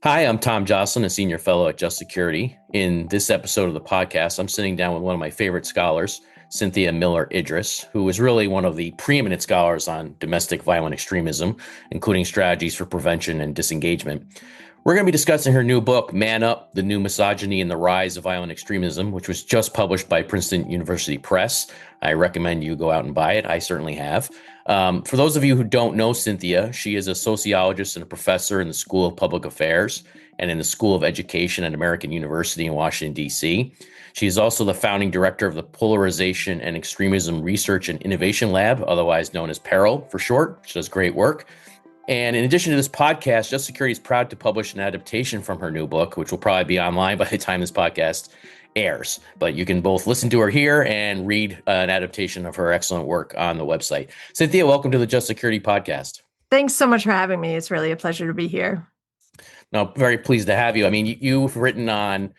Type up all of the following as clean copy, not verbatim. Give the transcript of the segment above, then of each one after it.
Hi, I'm Tom Joscelyn, a senior fellow at Just Security. In this episode of the podcast, I'm sitting down with one of my favorite scholars, Cynthia Miller-Idriss, who is really one of the preeminent scholars on domestic violent extremism, including strategies for prevention and disengagement. We're going to be discussing her new book, Man Up, The New Misogyny and the Rise of Violent Extremism, which was just published by Princeton University Press. I recommend you go out and buy it. I certainly have. For those of you who don't know Cynthia, she is a sociologist and a professor in the School of Public Affairs and in the School of Education at American University in Washington, D.C. She is also the founding director of the Polarization and Extremism Research and Innovation Lab, otherwise known as PERIL for short, which does great work. And in addition to this podcast, Just Security is proud to publish an adaptation from her new book, which will probably be online by the time this podcast airs. But you can both listen to her here and read an adaptation of her excellent work on the website. Cynthia, welcome to the Just Security podcast. Thanks so much for having me. It's really a pleasure to be here. No, very pleased to have you. I mean, you've written on,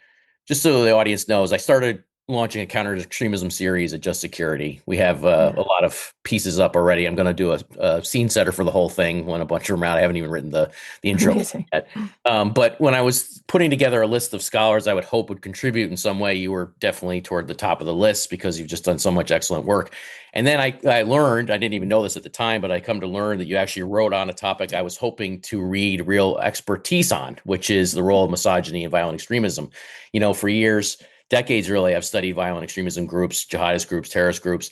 just so the audience knows, I started launching a counter-extremism series at Just Security. We have a lot of pieces up already. I'm going to do a scene setter for the whole thing when a bunch of them are out. I haven't even written the intro yet. But when I was putting together a list of scholars I would hope would contribute in some way, you were definitely toward the top of the list because you've just done so much excellent work. And then I learned, I didn't even know this at the time, but I come to learn that you actually wrote on a topic I was hoping to read real expertise on, which is the role of misogyny and violent extremism. You know, for years, decades really, I've studied violent extremism groups, jihadist groups, terrorist groups,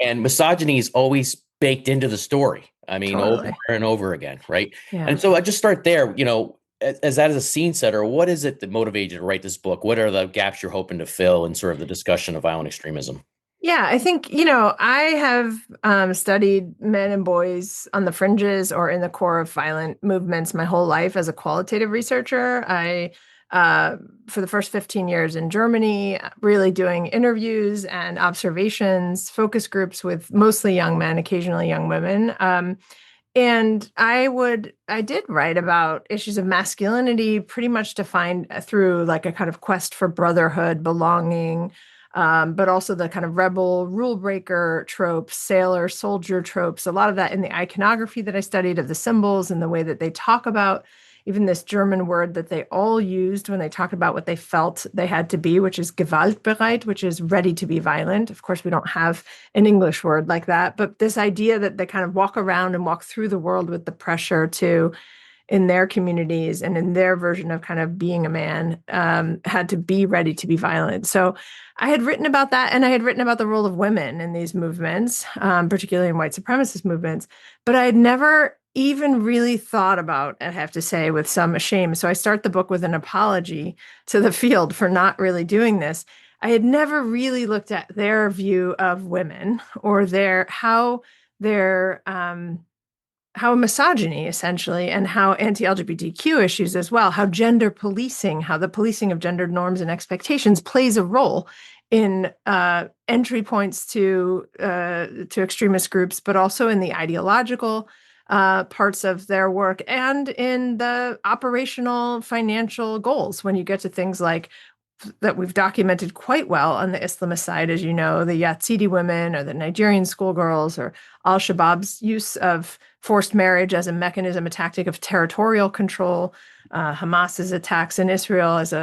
and misogyny is always baked into the story. I mean, over and over again, right? Yeah. And so I just start there, you know, as a scene setter, what is it that motivated you to write this book? What are the gaps you're hoping to fill in sort of the discussion of violent extremism? Yeah, I think, I have studied men and boys on the fringes or in the core of violent movements my whole life as a qualitative researcher. For the first 15 years in Germany, really doing interviews and observations, focus groups with mostly young men, occasionally young women. And I did write about issues of masculinity, pretty much defined through like a kind of quest for brotherhood, belonging, but also the kind of rebel rule breaker tropes, sailor soldier tropes, a lot of that in the iconography that I studied of the symbols and the way that they talk about even this German word that they all used when they talked about what they felt they had to be, which is gewaltbereit, which is ready to be violent. Of course, we don't have an English word like that, but this idea that they kind of walk around and walk through the world with the pressure to, in their communities and in their version of kind of being a man, had to be ready to be violent. So I had written about that, and I had written about the role of women in these movements, particularly in white supremacist movements, but I had never even really thought about, I have to say, with some shame. So I start the book with an apology to the field for not really doing this. I had never really looked at their view of women or how misogyny essentially, and how anti-LGBTQ issues as well, how gender policing, how the policing of gendered norms and expectations plays a role in entry points to extremist groups, but also in the ideological parts of their work and in the operational financial goals when you get to things like that we've documented quite well on the Islamist side, as you know, the Yazidi women or the Nigerian schoolgirls or al-Shabaab's use of forced marriage as a mechanism, a tactic of territorial control, Hamas's attacks in Israel as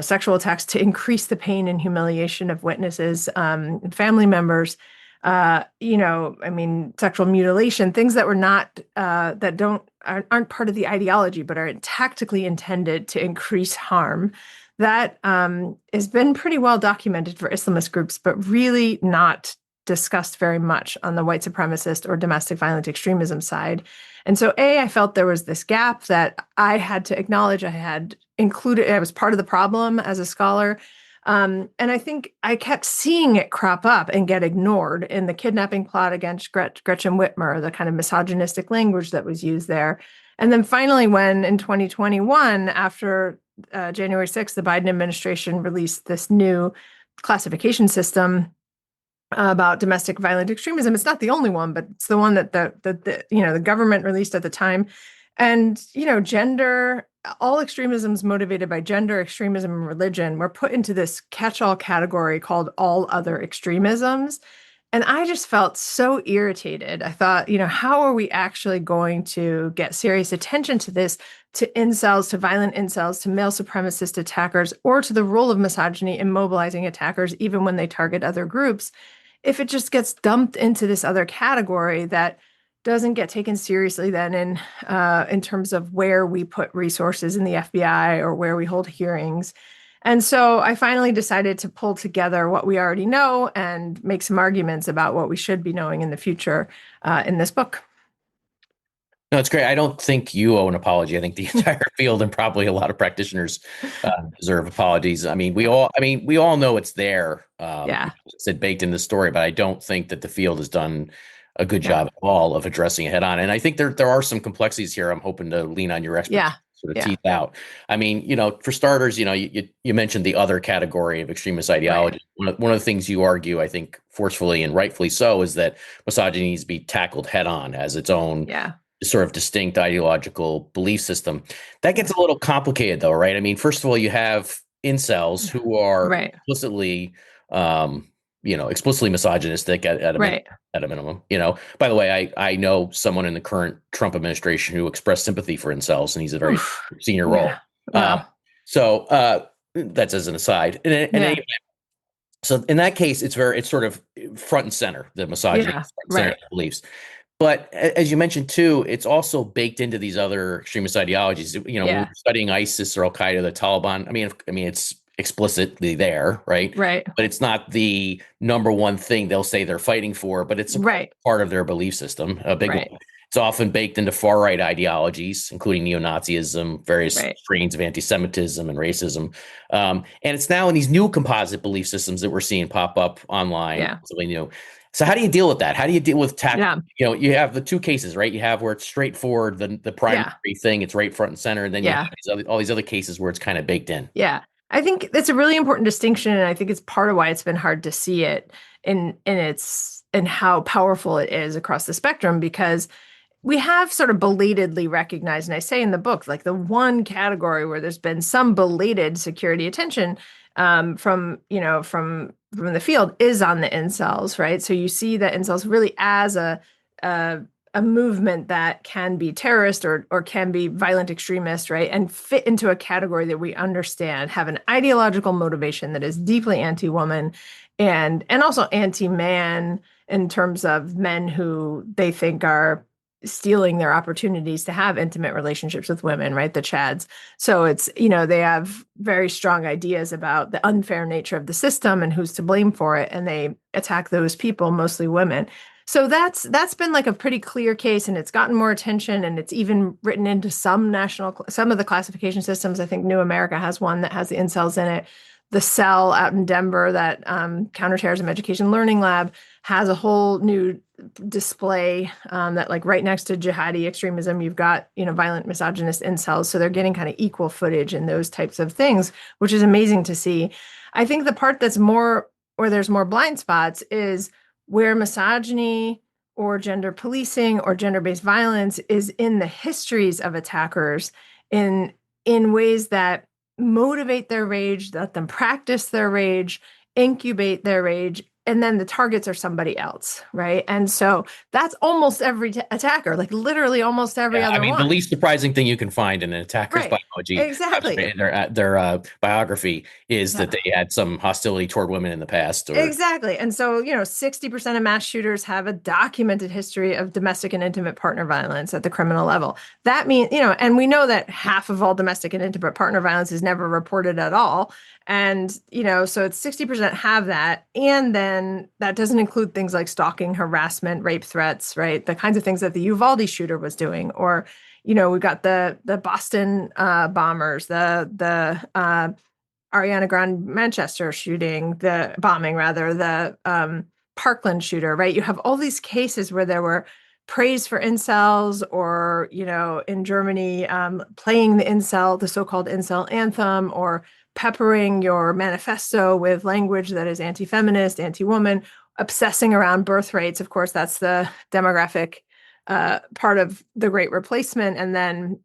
sexual attacks to increase the pain and humiliation of witnesses and family members. Sexual mutilation, things that were not, aren't part of the ideology, but are tactically intended to increase harm. That has been pretty well documented for Islamist groups, but really not discussed very much on the white supremacist or domestic violent extremism side. And so, I felt there was this gap that I had to acknowledge. I had included, I was part of the problem as a scholar. And I think I kept seeing it crop up and get ignored in the kidnapping plot against Gretchen Whitmer, the kind of misogynistic language that was used there. And then finally, when in 2021, after January 6th, the Biden administration released this new classification system about domestic violent extremism. It's not the only one, but it's the one that the government released at the time. And, gender, all extremisms motivated by gender, extremism, and religion were put into this catch-all category called all other extremisms. And I just felt so irritated. I thought, how are we actually going to get serious attention to this, to incels, to violent incels, to male supremacist attackers, or to the role of misogyny in mobilizing attackers, even when they target other groups, if it just gets dumped into this other category that doesn't get taken seriously then in terms of where we put resources in the FBI or where we hold hearings. And so I finally decided to pull together what we already know and make some arguments about what we should be knowing in the future in this book. No, it's great. I don't think you owe an apology. I think the entire field and probably a lot of practitioners deserve apologies. I mean, Yeah. we all know it's there. Yeah. It's baked in the story, but I don't think that the field has done a good Yeah. job at all of addressing it head on. And I think there are some complexities here. I'm hoping to lean on your expertise Yeah. to sort of Yeah. tease out. I mean, for starters, you mentioned the other category of extremist Right. ideology. One of the things you argue, I think forcefully and rightfully so, is that misogyny needs to be tackled head on as its own Yeah. sort of distinct ideological belief system. That gets Yeah. a little complicated though, right? I mean, first of all, you have incels who are Right. um, explicitly misogynistic Right. at a minimum. By the way, I know someone in the current Trump administration who expressed sympathy for incels, and he's a very Oof. senior role. Yeah. Um, Wow. so that's as an aside. Yeah. So in that case, it's sort of front and center, the misogyny Yeah. is front and center of Right. the beliefs. But as you mentioned too, it's also baked into these other extremist ideologies. When we're Yeah. studying ISIS or Al Qaeda, the Taliban. I mean, it's explicitly there, right? Right. But it's not the number one thing they'll say they're fighting for. But it's a Right. part of their belief system, a big Right. one. It's often baked into far right ideologies, including neo-Nazism, various Right. strains of anti-Semitism and racism. And it's now in these new composite belief systems that we're seeing pop up online. Yeah. Something new. So how do you deal with that? How do you deal with Yeah. you have the two cases, right? You have where it's straightforward, the primary Yeah. thing, it's right front and center, and then you have Yeah. all these other cases where it's kind of baked in. Yeah. I think that's a really important distinction, and I think it's part of why it's been hard to see it in how powerful it is across the spectrum, because we have sort of belatedly recognized, and I say in the book, like the one category where there's been some belated security attention from the field is on the incels, right? So you see that incels really as a a movement that can be terrorist or can be violent extremist, right? And fit into a category that we understand, have an ideological motivation that is deeply anti-woman and also anti-man in terms of men who they think are stealing their opportunities to have intimate relationships with women, right? The Chads. So it's, they have very strong ideas about the unfair nature of the system and who's to blame for it. And they attack those people, mostly women. So that's been like a pretty clear case, and it's gotten more attention, and it's even written into some of the classification systems. I think New America has one that has the incels in it. The Cell out in Denver, that Counterterrorism Education Learning Lab, has a whole new display that, like, right next to jihadi extremism, you've got violent misogynist incels. So they're getting kind of equal footage in those types of things, which is amazing to see. I think the part that's more, where there's more blind spots, is where misogyny or gender policing or gender-based violence is in the histories of attackers in ways that motivate their rage, let them practice their rage, incubate their rage, and then the targets are somebody else, right? And so that's almost every attacker, like literally almost every Yeah, I other mean, the one. least surprising thing you can find in an attacker's Right. biology, Exactly. their biography, is that Yeah. they had some hostility toward women in the past, or Exactly. And so, 60% of mass shooters have a documented history of domestic and intimate partner violence at the criminal level. That means, and we know that half of all domestic and intimate partner violence is never reported at all. And, so it's 60% have that. And then that doesn't include things like stalking, harassment, rape threats, right? The kinds of things that the Uvalde shooter was doing. Or, we've got the Boston bombers, the Ariana Grande Manchester shooting, the bombing rather, the Parkland shooter, right? You have all these cases where there were praise for incels, or, in Germany, playing the so-called incel anthem, or peppering your manifesto with language that is anti-feminist, anti-woman, obsessing around birth rates. Of course, that's the demographic part of the Great Replacement. And then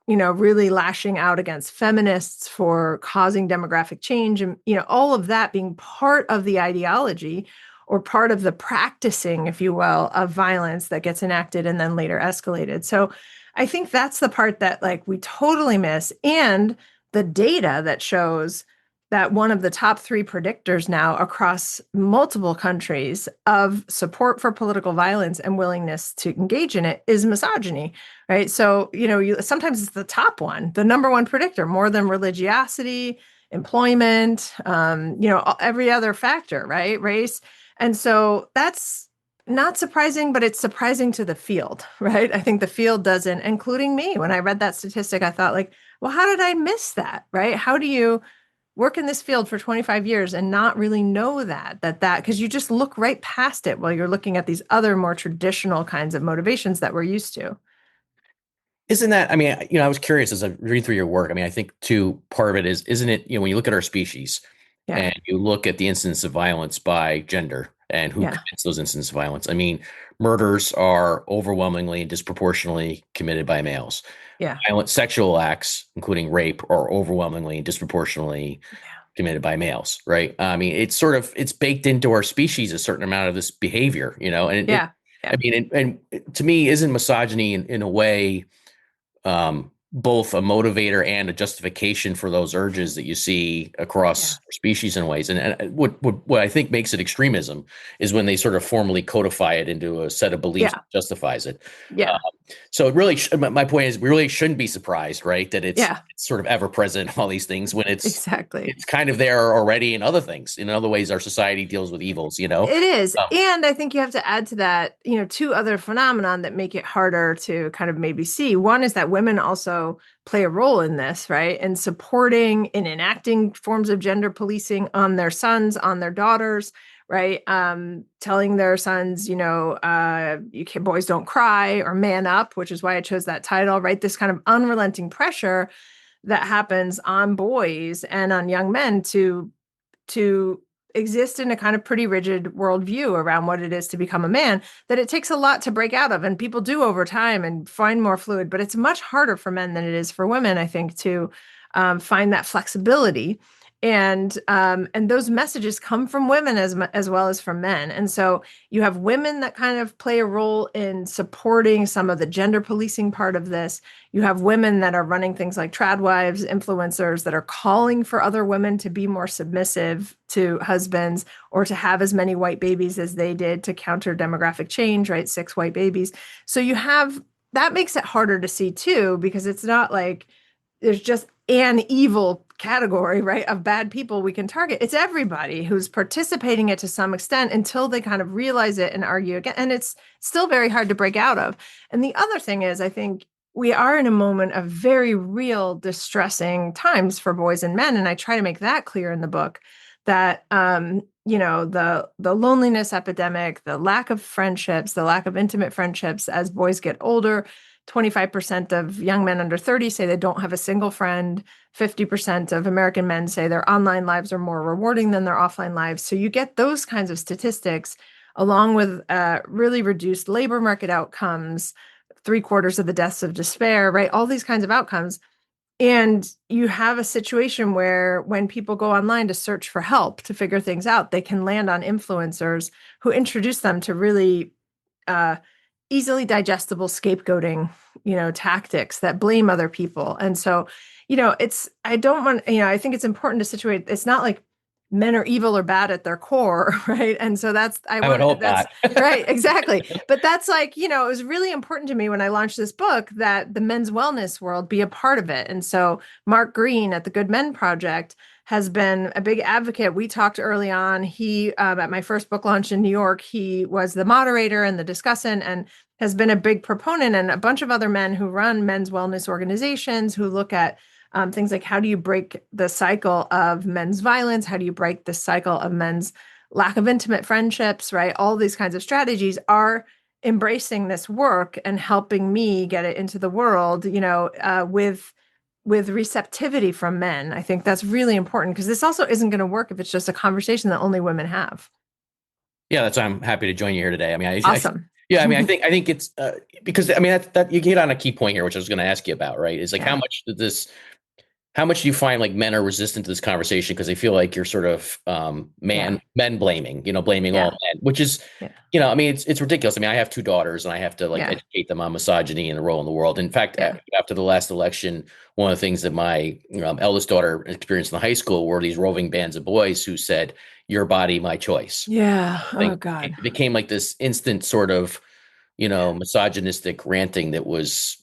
really lashing out against feminists for causing demographic change, and, all of that being part of the ideology, or part of the practicing, if you will, of violence that gets enacted and then later escalated. So I think that's the part that like we totally miss. And the data that shows that one of the top three predictors now across multiple countries of support for political violence and willingness to engage in it is misogyny, right? So, sometimes it's the top one, the number one predictor, more than religiosity, employment, every other factor, right? Race. And so that's not surprising, but it's surprising to the field, right? I think the field doesn't, including me. When I read that statistic, I thought like, well, how did I miss that, right? How do you work in this field for 25 years and not really know that because you just look right past it while you're looking at these other more traditional kinds of motivations that we're used to. Isn't that, I mean, I was curious as I read through your work. I mean, I think too, part of it is, isn't it, when you look at our species Yeah. and you look at the incidence of violence by gender and who Yeah. commits those incidents of violence, I mean, murders are overwhelmingly and disproportionately committed by males. Yeah. Violent sexual acts, including rape, are overwhelmingly and disproportionately Yeah. committed by males, right? I mean, it's baked into our species, a certain amount of this behavior, and Yeah. Yeah. I mean, and to me, isn't misogyny in a way both a motivator and a justification for those urges that you see Yeah. across species in ways. And what I think makes it extremism is when they sort of formally codify it into a set of beliefs Yeah. that justifies it. Yeah. So it really, my point is, we really shouldn't be surprised, right, that it's Yeah. sort of ever present in all these things when Exactly. it's kind of there already in other things. In other ways, our society deals with evils. It is. Um, And I think you have to add to that, two other phenomenon that make it harder to kind of maybe see. One is that women also play a role in this, right? In supporting and enacting forms of gender policing on their sons, on their daughters, right? Telling their sons, boys don't cry or man up, which is why I chose that title, right? This kind of unrelenting pressure that happens on boys and on young men to exist in a kind of pretty rigid worldview around what it is to become a man, that it takes a lot to break out of. And people do over time and find more fluid, but it's much harder for men than it is for women, I think, to find that flexibility. And those messages come from women as well as from men. And so you have women that kind of play a role in supporting some of the gender policing part of this. You have women that are running things like tradwives, influencers that are calling for other women to be more submissive to husbands or to have as many white babies as they did to counter demographic change, right? 6 white babies. So you have that makes it harder to see too, because it's not like there's just an evil category, right, of bad people we can target. It's everybody who's participating it to some extent until they kind of realize it and argue again. And it's still very hard to break out of. And the other thing is, I think we are in a moment of very real distressing times for boys and men. And I try to make that clear in the book that, the loneliness epidemic, the lack of friendships, the lack of intimate friendships as boys get older. 25% of young men under 30 say they don't have a single friend. 50% of American men say their online lives are more rewarding than their offline lives. So you get those kinds of statistics along with really reduced labor market outcomes, 3/4 of the deaths of despair, right? All these kinds of outcomes. And you have a situation where when people go online to search for help to figure things out, they can land on influencers who introduce them to really easily digestible scapegoating, tactics that blame other people. And so, I don't want, I think it's important to situate, it's not like men are evil or bad at their core, right? And so I would hope that's not. right, exactly. But that's like, it was really important to me when I launched this book that the men's wellness world be a part of it. And so Mark Green at the Good Men Project has been a big advocate. We talked early on. He, at my first book launch in New York, he was the moderator and the discussant and has been a big proponent, and a bunch of other men who run men's wellness organizations who look at things like how do you break the cycle of men's violence? How do you break the cycle of men's lack of intimate friendships, right? All these kinds of strategies are embracing this work and helping me get it into the world, with receptivity from men. I think that's really important because this also isn't going to work if it's just a conversation that only women have. Yeah, that's why I'm happy to join you here today. I mean, Awesome. yeah, I mean, I think it's because I mean that you hit on a key point here, which I was going to ask you about, right? Is like Yeah. how much did this how much do you find like men are resistant to this conversation because they feel like you're sort of Yeah. men blaming, blaming all Yeah. men, which is, Yeah. I mean, it's ridiculous. I mean, I have two daughters and I have to like Yeah. educate them on misogyny and the role in the world. In fact, Yeah. after the last election, one of the things that my eldest daughter experienced in the high school were these roving bands of boys who said, "Your body, my choice." Yeah. I Oh think God. it became like this instant sort of Yeah. misogynistic ranting that it was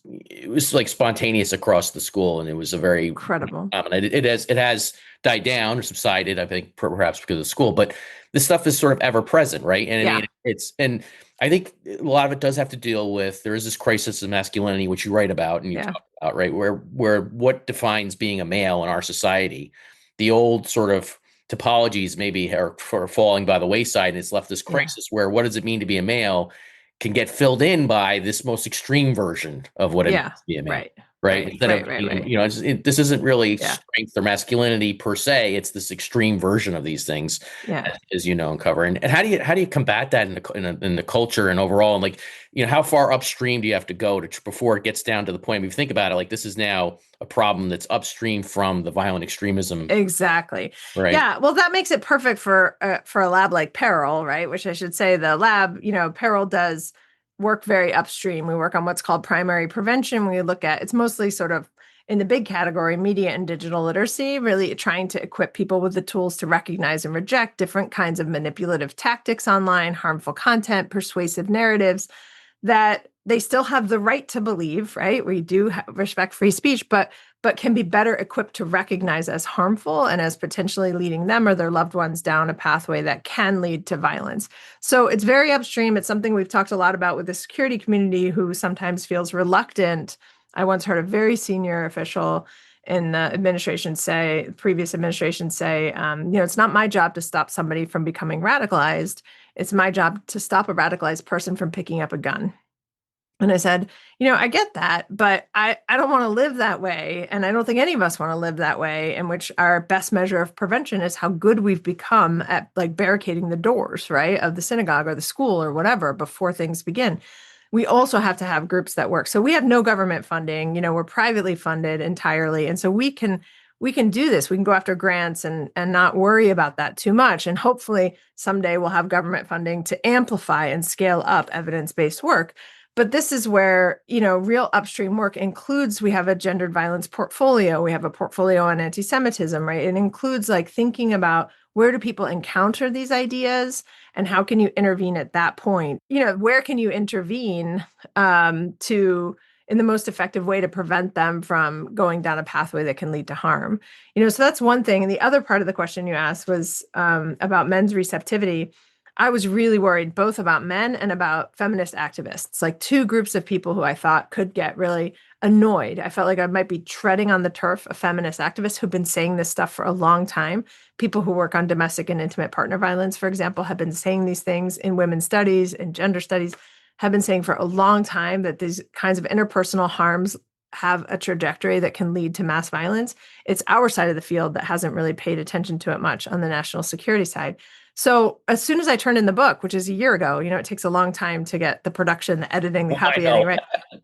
like spontaneous across the school, and it was a very Incredible. common. It has died down or subsided, I think, perhaps because of school, but this stuff is sort of ever present, right? And I Yeah. mean, and I think a lot of it does have to deal with there is this crisis of masculinity, which you write about and you Yeah. talk about, right? Where what defines being a male in our society, the old sort of topologies maybe are falling by the wayside, and it's left this Yeah. crisis where what does it mean to be a male can get filled in by this most extreme version of what it means Yeah. to be a male, Right. right? Right. Instead of Right. Right. being, Right. this isn't really Yeah. strength or masculinity per se. It's this extreme version of these things, Yeah. as you know, and cover. And how do you combat that in the culture and overall? And like, how far upstream do you have to go before it gets down to the point? If you think about it, like this is now a problem that's upstream from the violent extremism, Exactly. right? Yeah. Well, that makes it perfect for a lab like Peril, right? Which I should say the lab, Peril does work very upstream. We work on what's called primary prevention. We look at it's mostly sort of in the big category, media and digital literacy, really trying to equip people with the tools to recognize and reject different kinds of manipulative tactics online, harmful content, persuasive narratives that they still have the right to believe, right? We do respect free speech, but can be better equipped to recognize as harmful and as potentially leading them or their loved ones down a pathway that can lead to violence. So it's very upstream. It's something we've talked a lot about with the security community who sometimes feels reluctant. I once heard a very senior official in the previous administration say, it's not my job to stop somebody from becoming radicalized. It's my job to stop a radicalized person from picking up a gun. And I said, I get that, but I don't want to live that way. And I don't think any of us want to live that way, in which our best measure of prevention is how good we've become at like barricading the doors, right, of the synagogue or the school or whatever before things begin. We also have to have groups that work. So we have no government funding, we're privately funded entirely. And so we can do this. We can go after grants and not worry about that too much. And hopefully someday we'll have government funding to amplify and scale up evidence-based work. But this is where, real upstream work includes, we have a gendered violence portfolio. We have a portfolio on anti-Semitism, right? It includes like thinking about where do people encounter these ideas and how can you intervene at that point? Where can you intervene to in the most effective way to prevent them from going down a pathway that can lead to harm? So that's one thing. And the other part of the question you asked was about men's receptivity. I was really worried both about men and about feminist activists, like two groups of people who I thought could get really annoyed. I felt like I might be treading on the turf of feminist activists who've been saying this stuff for a long time. People who work on domestic and intimate partner violence, for example, have been saying these things in women's studies and gender studies, have been saying for a long time that these kinds of interpersonal harms have a trajectory that can lead to mass violence. It's our side of the field that hasn't really paid attention to it much on the national security side. So as soon as I turned in the book, which is a year ago, it takes a long time to get the production, the editing, the copy editing, right?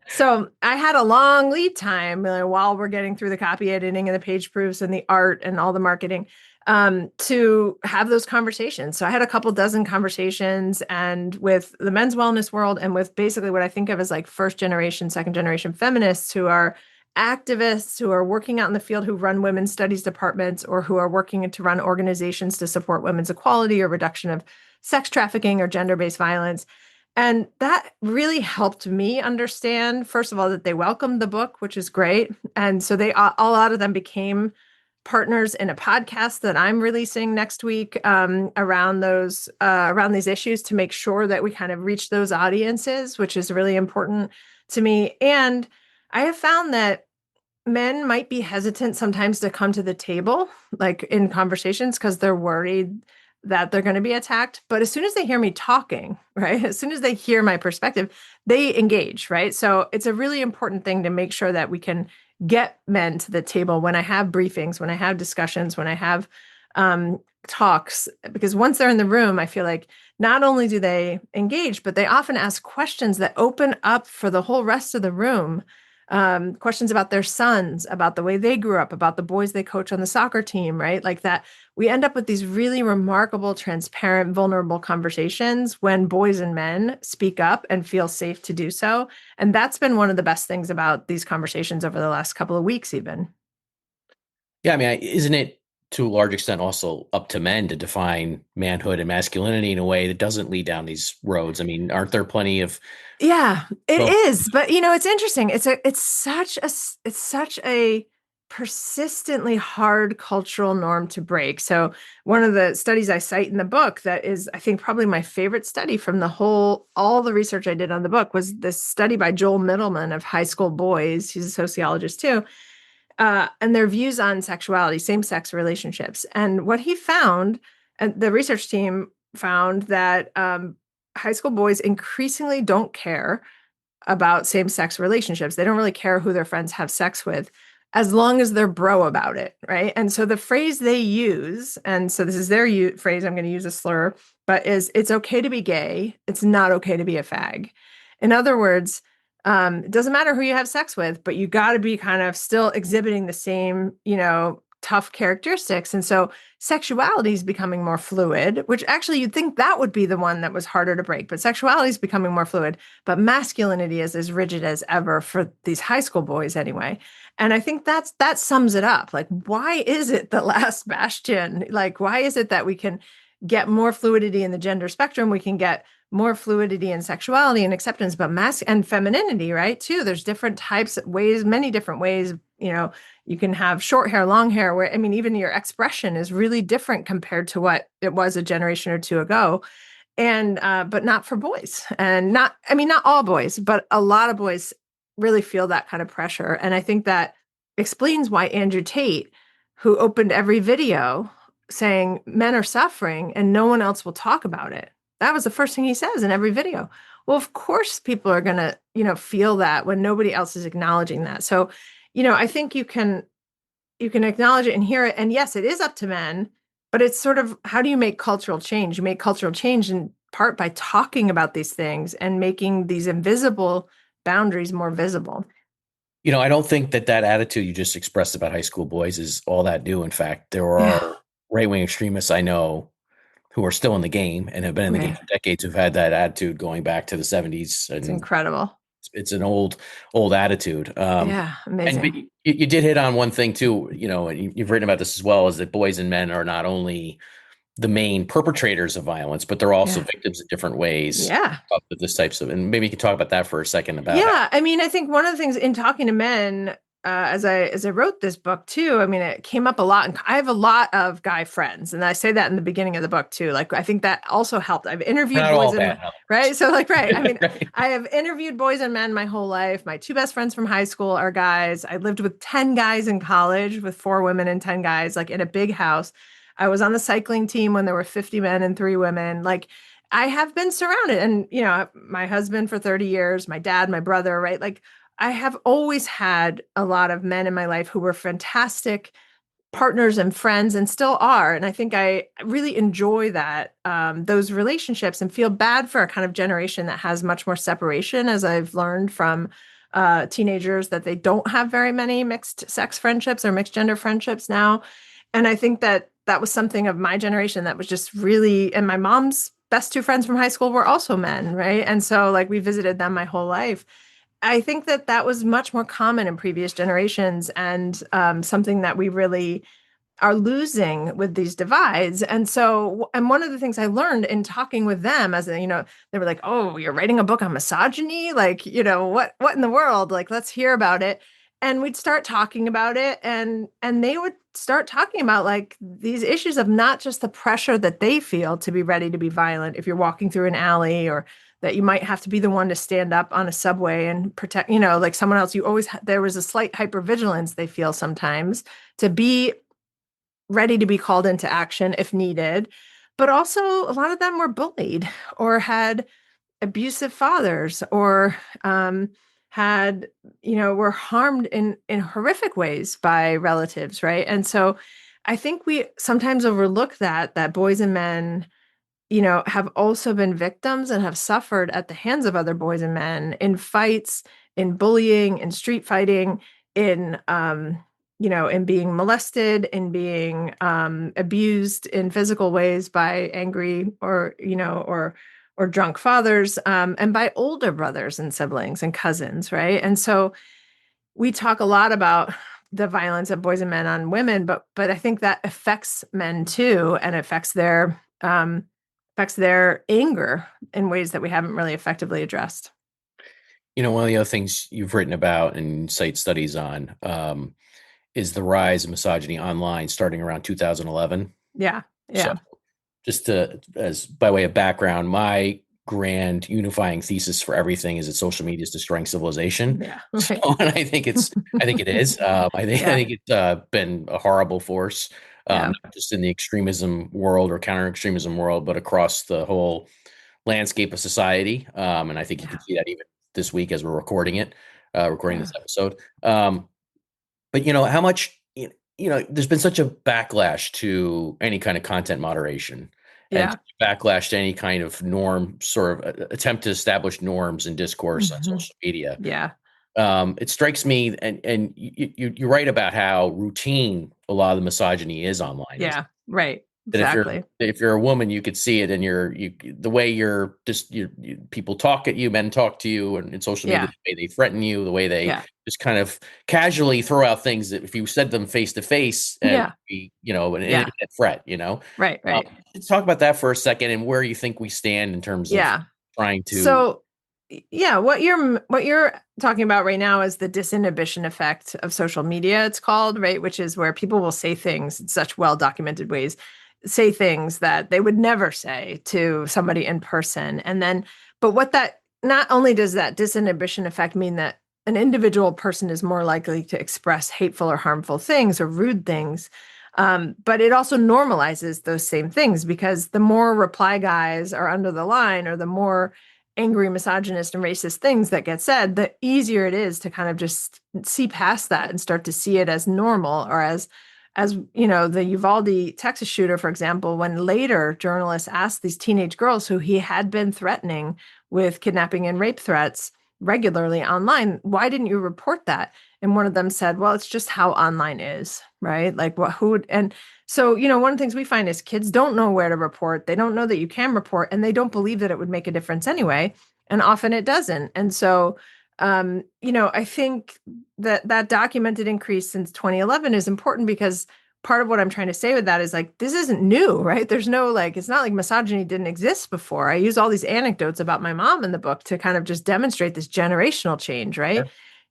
So I had a long lead time while we're getting through the copy editing and the page proofs and the art and all the marketing to have those conversations. So I had a couple dozen conversations and with the men's wellness world and with basically what I think of as like first generation, second generation feminists who are activists who are working out in the field, who run women's studies departments or who are working to run organizations to support women's equality or reduction of sex trafficking or gender-based violence. And that really helped me understand, first of all, that they welcomed the book, which is great. And so a lot of them became partners in a podcast that I'm releasing next week around these issues to make sure that we kind of reach those audiences, which is really important to me. And I have found that men might be hesitant sometimes to come to the table, like in conversations, because they're worried that they're going to be attacked. But as soon as they hear me talking, right, as soon as they hear my perspective, they engage, right? So it's a really important thing to make sure that we can get men to the table when I have briefings, when I have discussions, when I have talks, because once they're in the room, I feel like not only do they engage, but they often ask questions that open up for the whole rest of the room questions about their sons, about the way they grew up, about the boys they coach on the soccer team, right? Like that, we end up with these really remarkable, transparent, vulnerable conversations when boys and men speak up and feel safe to do so. And that's been one of the best things about these conversations over the last couple of weeks, even. Yeah, I mean, isn't it to a large extent also up to men to define manhood and masculinity in a way that doesn't lead down these roads? I mean, aren't there plenty of Yeah, it well, is. But it's interesting. It's such a persistently hard cultural norm to break. So one of the studies I cite in the book that is, I think, probably my favorite study from all the research I did on the book was this study by Joel Middleman of high school boys. He's a sociologist too. And their views on sexuality, same-sex relationships. And what he found, and the research team found that high school boys increasingly don't care about same-sex relationships. They don't really care who their friends have sex with, as long as they're bro about it, right? And so the phrase they use, and so this is their phrase, I'm going to use a slur, but is it's okay to be gay. It's not okay to be a fag. In other words, it doesn't matter who you have sex with, but you got to be kind of still exhibiting the same, tough characteristics. And so sexuality is becoming more fluid, which actually you'd think that would be the one that was harder to break, but sexuality is becoming more fluid, but masculinity is as rigid as ever for these high school boys anyway. And I think that sums it up. Like, why is it the last bastion? Like, why is it that we can get more fluidity in the gender spectrum? We can get more fluidity in sexuality and acceptance, but and femininity, right? Too. There's different types, ways, many different ways. You can have short hair, long hair, where, I mean, even your expression is really different compared to what it was a generation or two ago. And, but not for boys. And not all boys, but a lot of boys really feel that kind of pressure. And I think that explains why Andrew Tate, who opened every video saying men are suffering and no one else will talk about it. That was the first thing he says in every video. Well, of course, people are going to, feel that when nobody else is acknowledging that. So, I think you can acknowledge it and hear it. And yes, it is up to men, but it's sort of, how do you make cultural change? You make cultural change in part by talking about these things and making these invisible boundaries more visible. I don't think that attitude you just expressed about high school boys is all that new. In fact, there Yeah, are right-wing extremists I know who are still in the game and have been in the game right. for decades who've had that attitude going back to the 70s, It's and incredible. it's an old attitude. Yeah, But amazing. you did hit on one thing too, and you've written about this as well, is that boys and men are not only the main perpetrators of violence, but they're also Yeah. victims in different ways Yeah. of this types of, and maybe you could talk about that for a second about how. Yeah, I mean, I think one of the things in talking to men, as I wrote this book too, I mean, it came up a lot, and I have a lot of guy friends, and I say that in the beginning of the book too. Like, I think that also helped. I've We're interviewed not all boys bad, and in other right, so like, right. I words. mean, Right. I have interviewed boys and men my whole life. My two best friends from high school are guys. I lived with 10 guys in college, with 4 women and 10 guys, like in a big house. I was on the cycling team when there were 50 men and 3 women. Like, I have been surrounded, and my husband for 30 years, my dad, my brother, right? Like, I have always had a lot of men in my life who were fantastic partners and friends, and still are. And I think I really enjoy that, those relationships, and feel bad for a kind of generation that has much more separation, as I've learned from teenagers, that they don't have very many mixed sex friendships or mixed gender friendships now. And I think that was something of my generation that was just really, and my mom's best two friends from high school were also men, right? And so, like, we visited them my whole life. I think that was much more common in previous generations, and something that we really are losing with these divides. And so, and one of the things I learned in talking with them, they were like, "Oh, you're writing a book on misogyny? Like, what in the world? Like, let's hear about it." And we'd start talking about it, and they would start talking about, like, these issues of not just the pressure that they feel to be ready to be violent if you're walking through an alley, or that you might have to be the one to stand up on a subway and protect, like someone else. There was a slight hypervigilance they feel sometimes to be ready to be called into action if needed. But also, a lot of them were bullied, or had abusive fathers, or had, were harmed in horrific ways by relatives, right? And so I think we sometimes overlook that boys and men, have also been victims and have suffered at the hands of other boys and men in fights, in bullying, in street fighting, in in being molested, in being abused in physical ways by angry or drunk fathers, and by older brothers and siblings and cousins, right? And so we talk a lot about the violence of boys and men on women, but I think that affects men too, and affects their anger in ways that we haven't really effectively addressed. One of the other things you've written about and cite studies on is the rise of misogyny online starting around 2011. Yeah, So yeah, just as by way of background, my grand unifying thesis for everything is that social media is destroying civilization. yeah, So, right. and I think it is. I Yeah, think it's been a horrible force, yeah, not just in the extremism world or counter extremism world, but across the whole landscape of society. And I think you can yeah, see that even this week as we're recording yeah, this episode. But how much there's been such a backlash to any kind of content moderation and yeah. backlash to any kind of norm, sort of attempt to establish norms and discourse on Hmm. social media. Yeah, It strikes me, and you write about how routine a lot of the misogyny is online. Is yeah, right. that Exactly. if you're a woman, you could see it in the way you're just people talk at you, men talk to you, and in social media, Yeah, the way they threaten you, the way they yeah, just kind of casually throw out things that if you said them face to face, it would yeah, be an yeah. internet threat. Right, right. Let's talk about that for a second and where you think we stand in terms of Yeah. trying to. So, yeah, what you're talking about right now is the disinhibition effect of social media, it's called, right? Which is where people will say things in such well-documented ways, say things that they would never say to somebody in person. And then, but what that not only does that disinhibition effect mean that an individual person is more likely to express hateful or harmful things or rude things, but it also normalizes those same things because the more reply guys are under the line or the more angry, misogynist, and racist things that get said, the easier it is to kind of just see past that and start to see it as normal or as the Uvalde Texas shooter, for example, when later journalists asked these teenage girls who he had been threatening with kidnapping and rape threats regularly online, why didn't you report that? And one of them said, well, it's just how online is, right? Like what who would and so, one of the things we find is kids don't know where to report. They don't know that you can report, and they don't believe that it would make a difference anyway. And often it doesn't. And so, I think that documented increase since 2011 is important because part of what I'm trying to say with that is like, this isn't new, right? There's no like, it's not like misogyny didn't exist before. I use all these anecdotes about my mom in the book to kind of just demonstrate this generational change, right?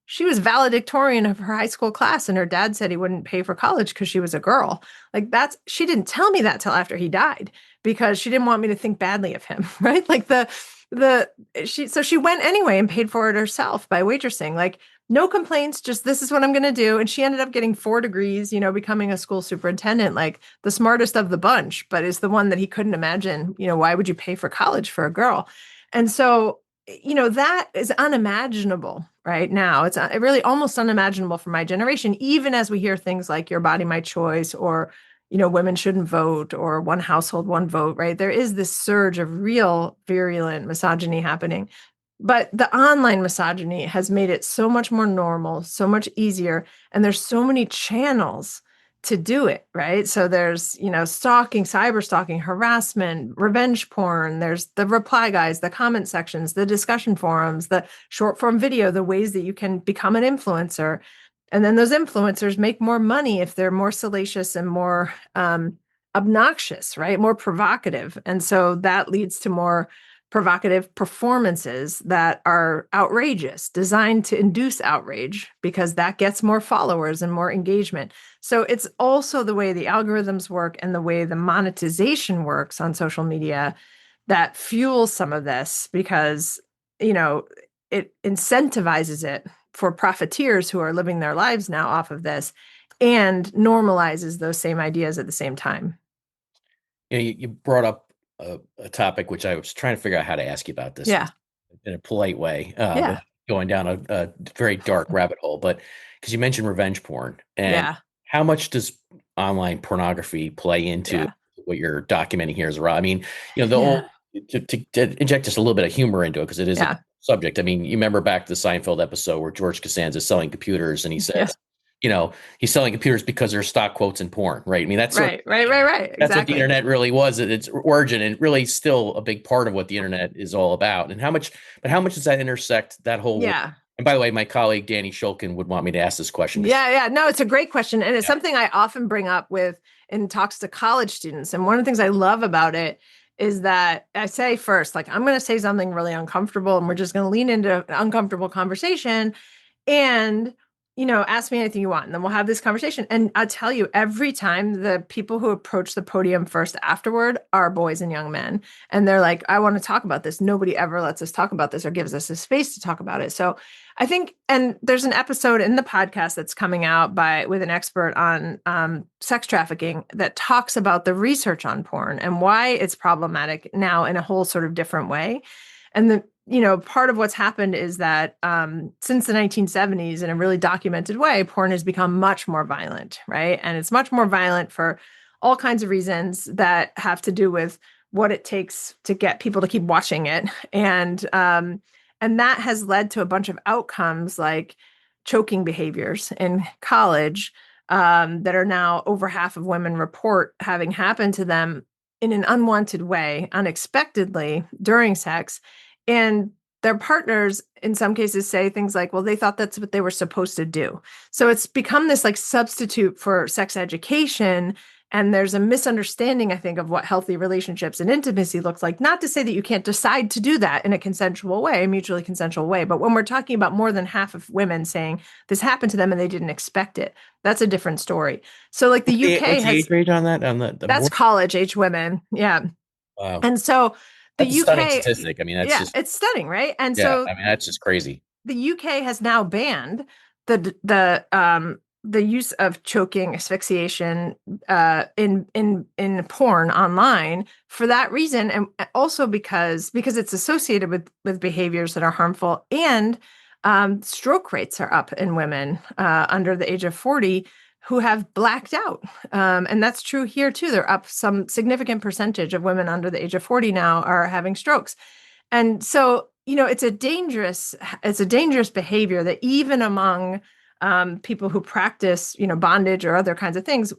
She was valedictorian of her high school class, and her dad said he wouldn't pay for college because she was a girl. Like she didn't tell me that till after he died because she didn't want me to think badly of him, right? Like the she went anyway and paid for it herself by waitressing. Like no complaints, just this is what I'm going to do. And she ended up getting 4 degrees, becoming a school superintendent, like the smartest of the bunch, but is the one that he couldn't imagine, why would you pay for college for a girl? And so that is unimaginable right now. It's really almost unimaginable for my generation, even as we hear things like your body, my choice, or, women shouldn't vote, or one household, one vote, right? There is this surge of real virulent misogyny happening. But the online misogyny has made it so much more normal, so much easier. And there's so many channels to do it, right? So there's, stalking, cyber stalking, harassment, revenge porn. There's the reply guys, the comment sections, the discussion forums, the short form video, the ways that you can become an influencer. And then those influencers make more money if they're more salacious and more obnoxious, right? More provocative. And so that leads to more provocative performances that are outrageous, designed to induce outrage because that gets more followers and more engagement. So it's also the way the algorithms work and the way the monetization works on social media that fuels some of this because, it incentivizes it for profiteers who are living their lives now off of this and normalizes those same ideas at the same time. You brought up a topic which I was trying to figure out how to ask you about this Yeah. in a polite way, Yeah. but going down a very dark rabbit hole. But because you mentioned revenge porn, and Yeah. how much does online pornography play into Yeah. what you're documenting here as well? I mean, the Yeah. whole to inject just a little bit of humor into it because it is a Yeah. subject. I mean, you remember back to the Seinfeld episode where George Costanza is selling computers, and he says, Yes. he's selling computers because there's stock quotes in porn, right? I mean, Right. that's what the Exactly. internet really was at its origin, and really still a big part of what the internet is all about. And how much does that intersect that whole world? Yeah. And by the way, my colleague Danny Shulkin would want me to ask this question because Yeah. No, it's a great question. And it's yeah, something I often bring up with in talks to college students. And one of the things I love about it is that I say first, like, I'm going to say something really uncomfortable, and we're just going to lean into an uncomfortable conversation. And ask me anything you want, and then we'll have this conversation. And I'll tell you, every time the people who approach the podium first afterward are boys and young men, and they're like, I want to talk about this. Nobody ever lets us talk about this or gives us a space to talk about it. So I think, and there's an episode in the podcast that's coming out with an expert on sex trafficking that talks about the research on porn and why it's problematic now in a whole sort of different way. And part of what's happened is that since the 1970s, in a really documented way, porn has become much more violent, right? And it's much more violent for all kinds of reasons that have to do with what it takes to get people to keep watching it. And that has led to a bunch of outcomes like choking behaviors in college that are now over half of women report having happened to them in an unwanted way, unexpectedly during sex. And their partners, in some cases, say things like, well, they thought that's what they were supposed to do. So it's become this like substitute for sex education. And there's a misunderstanding, I think, of what healthy relationships and intimacy looks like. Not to say that you can't decide to do that in a consensual way, a mutually consensual way. But when we're talking about more than half of women saying this happened to them and they didn't expect it, that's a different story. So like the UK what's the has, age range on that? On the that's more college age women. Yeah. wow, And so the that's a stunning UK, statistic. I mean, that's yeah, just it's stunning, right? And yeah, so I mean, that's just crazy. the UK has now banned the use of choking, asphyxiation in porn online for that reason, and also because it's associated with behaviors that are harmful, and stroke rates are up in women under the age of 40 who have blacked out, and that's true here too. They're up some significant percentage of women under the age of 40 now are having strokes. And so, it's a dangerous behavior that even among people who practice, bondage or other kinds of things,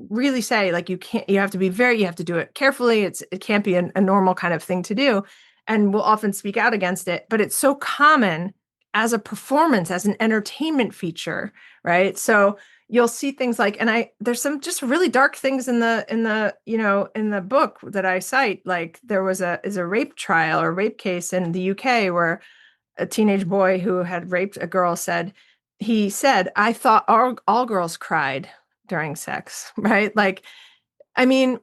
really say like you have to do it carefully. It can't be a normal kind of thing to do, and we'll often speak out against it. But it's so common as a performance, as an entertainment feature, right? So you'll see things like, there's some just really dark things in the book that I cite. Like there was a rape trial or rape case in the UK where a teenage boy who had raped a girl said, I thought all girls cried during sex, right? Like, I mean,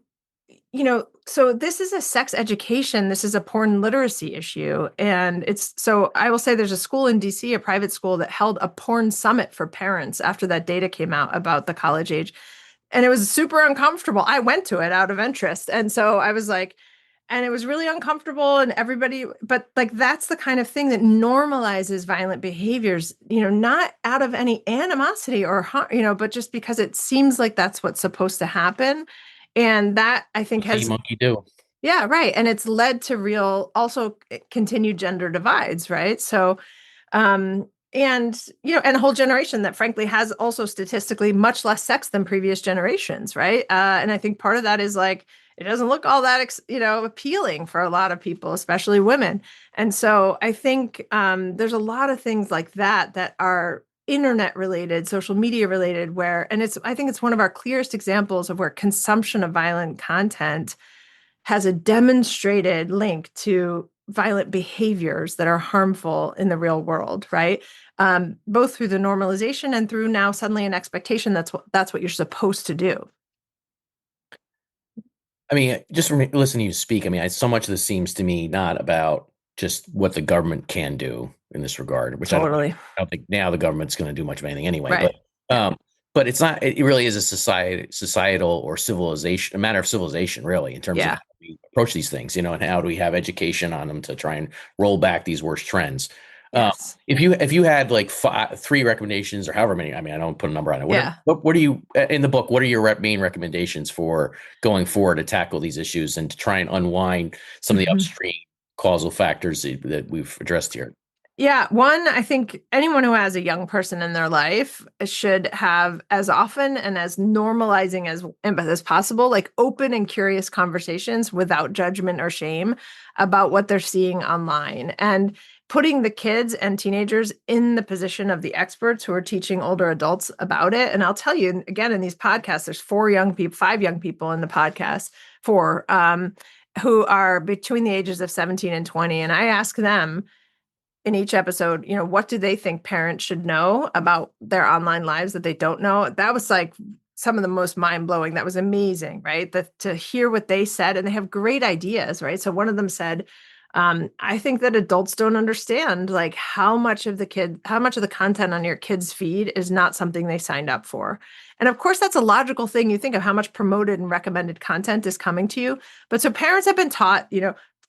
so this is a sex education, this is a porn literacy issue. And so I will say there's a school in DC, a private school, that held a porn summit for parents after that data came out about the college age. And it was super uncomfortable. I went to it out of interest. And so I was like, and it was really uncomfortable, and everybody, but like that's the kind of thing that normalizes violent behaviors, not out of any animosity or harm, but just because it seems like that's what's supposed to happen. And that I think See has, monkey do. yeah, right. And it's led to real, also continued gender divides, right? So, and a whole generation that frankly has also statistically much less sex than previous generations, right? And I think part of that is like, it doesn't look all that, appealing for a lot of people, especially women. And so I think there's a lot of things like that are internet related, social media related, I think it's one of our clearest examples of where consumption of violent content has a demonstrated link to violent behaviors that are harmful in the real world, right? Both through the normalization and through now suddenly an expectation that's what you're supposed to do. I mean, just from listening to you speak, I mean, so much of this seems to me not about just what the government can do in this regard, which Totally. I don't think now the government's going to do much of anything anyway. Right. Yeah. But it's not. It really is a societal or civilization, a matter of civilization, really, in terms of Yeah. how we approach these things, and how do we have education on them to try and roll back these worst trends. Yes. If you had like three recommendations or however many, I mean, I don't put a number on it. Yeah. What do you in the book? What are your main recommendations for going forward to tackle these issues and to try and unwind some of the Mhm. upstream causal factors that we've addressed here? Yeah, one, I think anyone who has a young person in their life should have as often and as normalizing as possible, like open and curious conversations without judgment or shame about what they're seeing online and putting the kids and teenagers in the position of the experts who are teaching older adults about it. And I'll tell you again, in these podcasts, there's five young people in the podcast, four, who are between the ages of 17 and 20. And I ask them in each episode, what do they think parents should know about their online lives that they don't know? That was like some of the most mind blowing. That was amazing, right? To hear what they said, and they have great ideas, right? So one of them said, I think that adults don't understand like how much of the content on your kid's feed is not something they signed up for. And of course, that's a logical thing. You think of how much promoted and recommended content is coming to you. But so parents have been taught,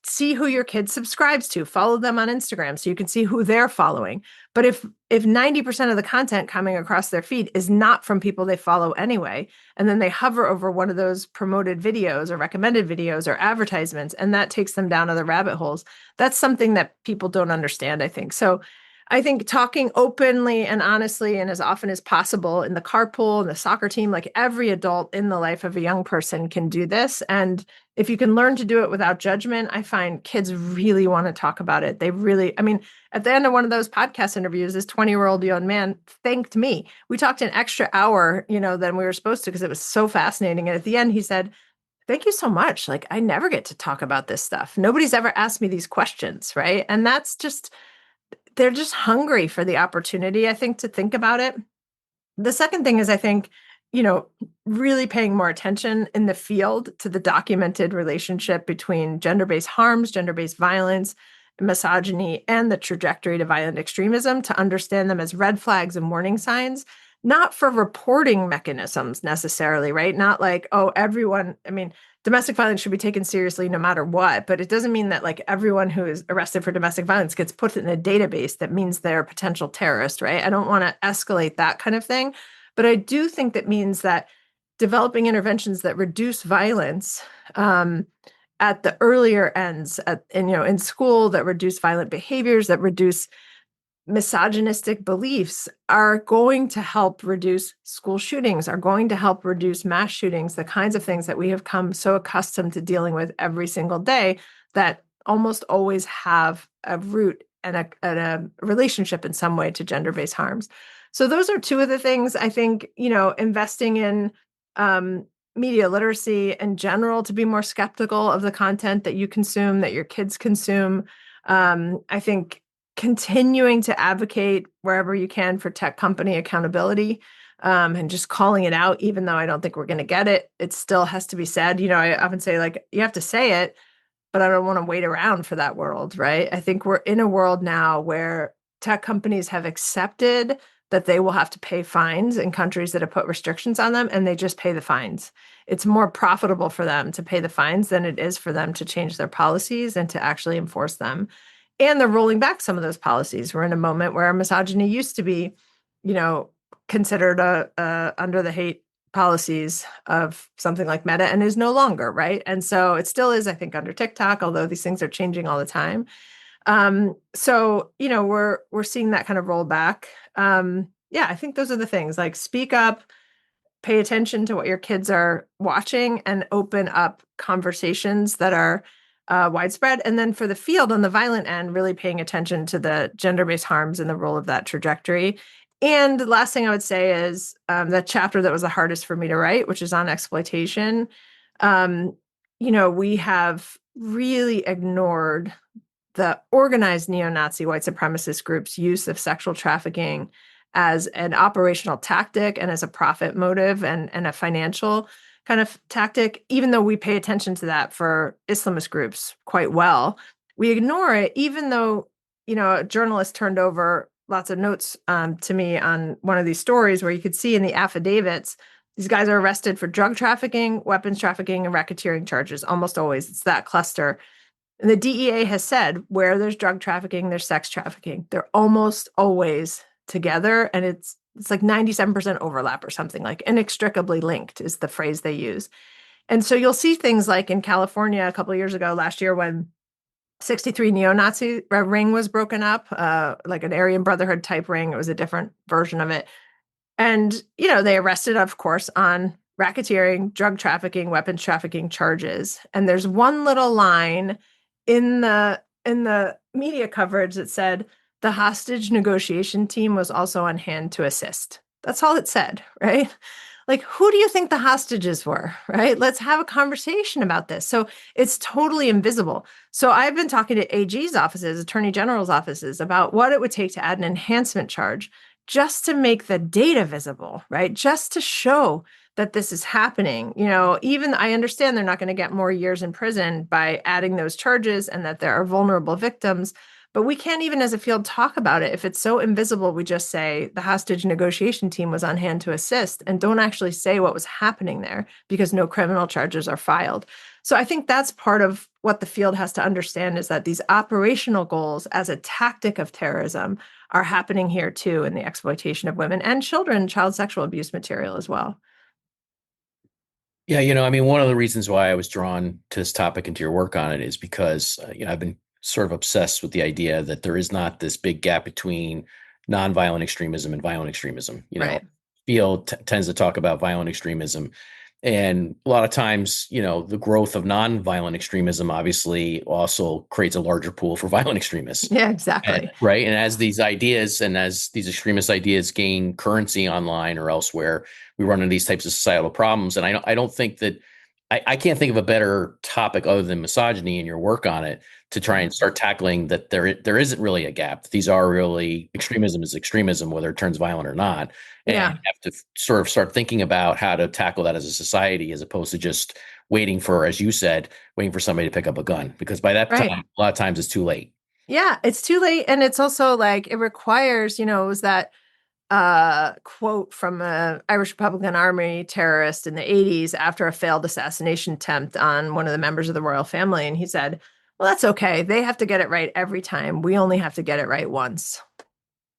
see who your kid subscribes to, follow them on Instagram so you can see who they're following. But if 90% of the content coming across their feed is not from people they follow anyway, and then they hover over one of those promoted videos or recommended videos or advertisements, and that takes them down other rabbit holes, that's something that people don't understand, I think. So I think talking openly and honestly and as often as possible in the carpool and the soccer team, like every adult in the life of a young person can do this. And if you can learn to do it without judgment, I find kids really want to talk about it. They really, I mean, at the end of one of those podcast interviews, this 20-year-old young man thanked me. We talked an extra hour, than we were supposed to because it was so fascinating. And at the end, he said, "Thank you so much. Like, I never get to talk about this stuff. Nobody's ever asked me these questions." Right. And they're just hungry for the opportunity, I think, to think about it. The second thing is, I think, you know, really paying more attention in the field to the documented relationship between gender-based harms, gender-based violence, misogyny, and the trajectory to violent extremism to understand them as red flags and warning signs, not for reporting mechanisms necessarily, right? Not like, oh, everyone, I mean, domestic violence should be taken seriously no matter what, but it doesn't mean that like everyone who is arrested for domestic violence gets put in a database that means they're a potential terrorist, right? I don't want to escalate that kind of thing. But I do think that means that developing interventions that reduce violence at the earlier ends, in school, that reduce violent behaviors, that reduce misogynistic beliefs, are going to help reduce school shootings, are going to help reduce mass shootings, the kinds of things that we have come so accustomed to dealing with every single day that almost always have a root and a relationship in some way to gender-based harms. So those are two of the things I think, investing in media literacy in general, to be more skeptical of the content that you consume, that your kids consume. I think continuing to advocate wherever you can for tech company accountability, and just calling it out, even though I don't think we're going to get it. It still has to be said. I often say, like, you have to say it, but I don't want to wait around for that world, right? I think we're in a world now where tech companies have accepted that they will have to pay fines in countries that have put restrictions on them, and they just pay the fines. It's more profitable for them to pay the fines than it is for them to change their policies and to actually enforce them. And they're rolling back some of those policies. We're in a moment where misogyny used to be, considered under the hate policies of something like Meta, and is no longer, right? And so it still is, I think, under TikTok, although these things are changing all the time. So we're seeing that kind of roll back. Yeah, I think those are the things, like speak up, pay attention to what your kids are watching, and open up conversations that are widespread. And then for the field on the violent end, really paying attention to the gender-based harms and the role of that trajectory. And the last thing I would say is the chapter that was the hardest for me to write, which is on exploitation. We have really ignored the organized neo-Nazi white supremacist groups' use of sexual trafficking as an operational tactic and as a profit motive and a financial kind of tactic. Even though we pay attention to that for Islamist groups quite well, we ignore it, even though, a journalist turned over lots of notes to me on one of these stories where you could see in the affidavits, these guys are arrested for drug trafficking, weapons trafficking, and racketeering charges. Almost always, it's that cluster. And the DEA has said where there's drug trafficking, there's sex trafficking. They're almost always together. And it's like 97% overlap or something, like inextricably linked is the phrase they use. And so you'll see things like in California a couple of years ago, last year, when 63 neo-Nazi ring was broken up, like an Aryan Brotherhood type ring. It was a different version of it. And, they arrested, of course, on racketeering, drug trafficking, weapons trafficking charges. And there's one little line in the media coverage that said the hostage negotiation team was also on hand to assist. That's all it said, right? Like, who do you think the hostages were, right? Let's have a conversation about this. So it's totally invisible. So I've been talking to AG's offices, attorney general's offices, about what it would take to add an enhancement charge just to make the data visible, right? Just to show that this is happening. Even I understand they're not going to get more years in prison by adding those charges and that there are vulnerable victims, but we can't even as a field talk about it. If it's so invisible, we just say the hostage negotiation team was on hand to assist and don't actually say what was happening there because no criminal charges are filed. So I think that's part of what the field has to understand is that these operational goals as a tactic of terrorism are happening here too in the exploitation of women and children, child sexual abuse material as well. Yeah, I mean, one of the reasons why I was drawn to this topic and to your work on it is because, I've been sort of obsessed with the idea that there is not this big gap between nonviolent extremism and violent extremism. Right. Field tends to talk about violent extremism. And a lot of times, the growth of nonviolent extremism obviously also creates a larger pool for violent extremists. Yeah, And, exactly. right. And as these ideas and as these extremist ideas gain currency online or elsewhere, we run into these types of societal problems. And I don't think that I can't think of a better topic other than misogyny and your work on it to try and start tackling that there isn't really a gap. These are really extremism is extremism, whether it turns violent or not. And Yeah. have to sort of start thinking about how to tackle that as a society, as opposed to just waiting for, as you said, waiting for somebody to pick up a gun. Because by that time, Right. a lot of times it's too late. Yeah, it's too late. And it's also like it requires, it was that quote from a Irish Republican Army terrorist in the 80s after a failed assassination attempt on one of the members of the royal family. And he said, well, that's okay. They have to get it right every time. We only have to get it right once.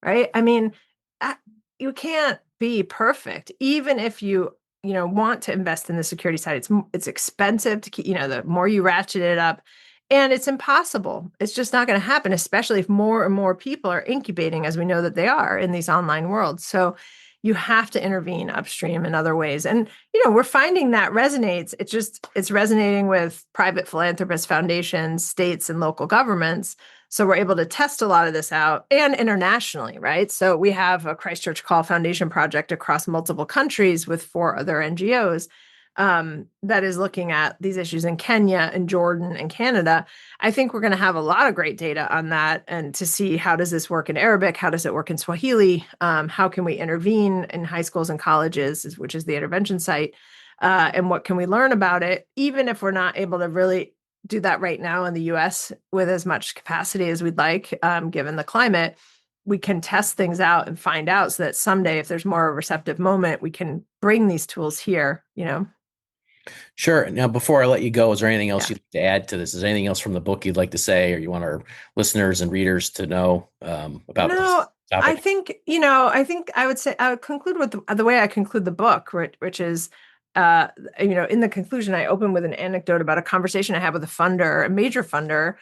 Right. I mean, uh, you can't be perfect, even if you want to invest in the security side. It's expensive to keep, the more you ratchet it up, and it's impossible. It's just not going to happen, especially if more and more people are incubating, as we know that they are in these online worlds. So you have to intervene upstream in other ways. And, we're finding that resonates. It's resonating with private philanthropists, foundations, states, and local governments. So we're able to test a lot of this out and internationally, right? So we have a Christchurch Call Foundation project across multiple countries with 4 other NGOs that is looking at these issues in Kenya and Jordan and Canada. I think we're going to have a lot of great data on that and to see how does this work in Arabic? How does it work in Swahili? How can we intervene in high schools and colleges, which is the intervention site? And what can we learn about it, even if we're not able to really do that right now in the US with as much capacity as we'd like, given the climate. We can test things out and find out so that someday, if there's more a receptive moment, we can bring these tools here. Sure. Now, before I let you go, is there anything else Yeah. you'd like to add to this? Is there anything else from the book you'd like to say, or you want our listeners and readers to know about No, this topic? I think I would say I would conclude with the way I conclude the book, which is, in the conclusion, I open with an anecdote about a conversation I had with a major funder,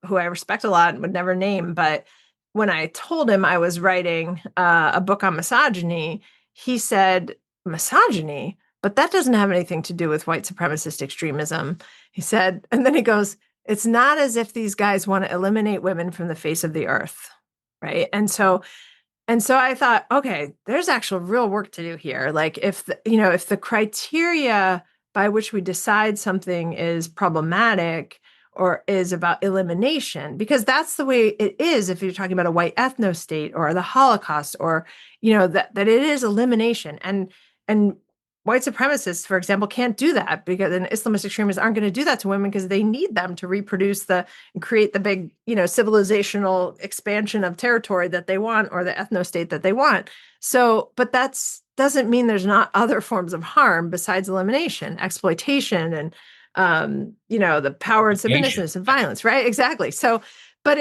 who I respect a lot and would never name. But when I told him I was writing a book on misogyny, he said, misogyny? But that doesn't have anything to do with white supremacist extremism. He said, and then he goes, it's not as if these guys want to eliminate women from the face of the earth. Right. And so I thought, okay, there's actual real work to do here. Like if the criteria by which we decide something is problematic or is about elimination, because that's the way it is if you're talking about a white ethno state or the Holocaust, or that it is elimination. And white supremacists, for example, can't do that because and Islamist extremists aren't going to do that to women because they need them to reproduce and create the big, civilizational expansion of territory that they want or the ethno state that they want. So, but that's doesn't mean there's not other forms of harm besides elimination, exploitation, and the power and Nation. submissiveness and violence, right? Exactly. So, but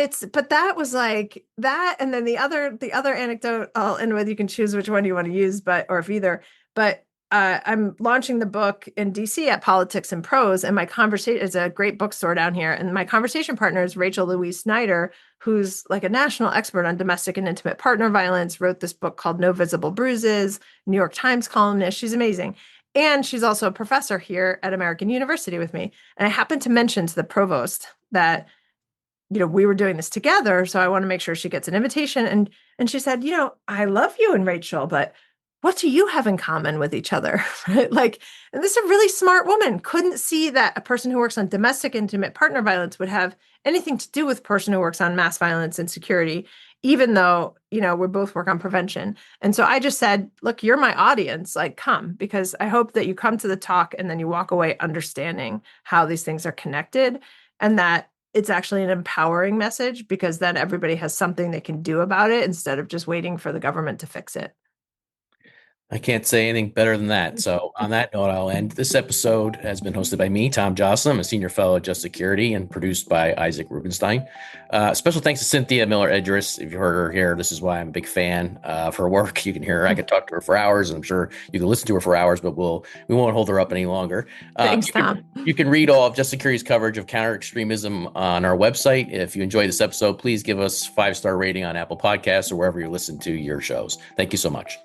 that was like that, and then the other anecdote I'll end with. You can choose which one you want to use, or if either, but I'm launching the book in DC at Politics and Prose, and my conversation is a great bookstore down here. And my conversation partner is Rachel Louise Snyder, who's like a national expert on domestic and intimate partner violence, wrote this book called No Visible Bruises, New York Times columnist. She's amazing. And she's also a professor here at American University with me. And I happened to mention to the provost that, we were doing this together. So I want to make sure she gets an invitation. And she said, I love you and Rachel, but what do you have in common with each other? Right? Like, and this is a really smart woman, couldn't see that a person who works on domestic intimate partner violence would have anything to do with a person who works on mass violence and security, even though, we both work on prevention. And so I just said, look, you're my audience, like come, because I hope that you come to the talk and then you walk away understanding how these things are connected and that it's actually an empowering message because then everybody has something they can do about it instead of just waiting for the government to fix it. I can't say anything better than that. So on that note, I'll end. This episode has been hosted by me, Tom Joscelyn. I'm a senior fellow at Just Security and produced by Isaac Rubenstein. Special thanks to Cynthia Miller-Idriss. If you heard her here, this is why I'm a big fan of her work. You can hear her. I could talk to her for hours, and I'm sure you can listen to her for hours, but we won't hold her up any longer. Thanks, Tom. You can read all of Just Security's coverage of counter extremism on our website. If you enjoyed this episode, please give us a 5-star rating on Apple Podcasts or wherever you listen to your shows. Thank you so much.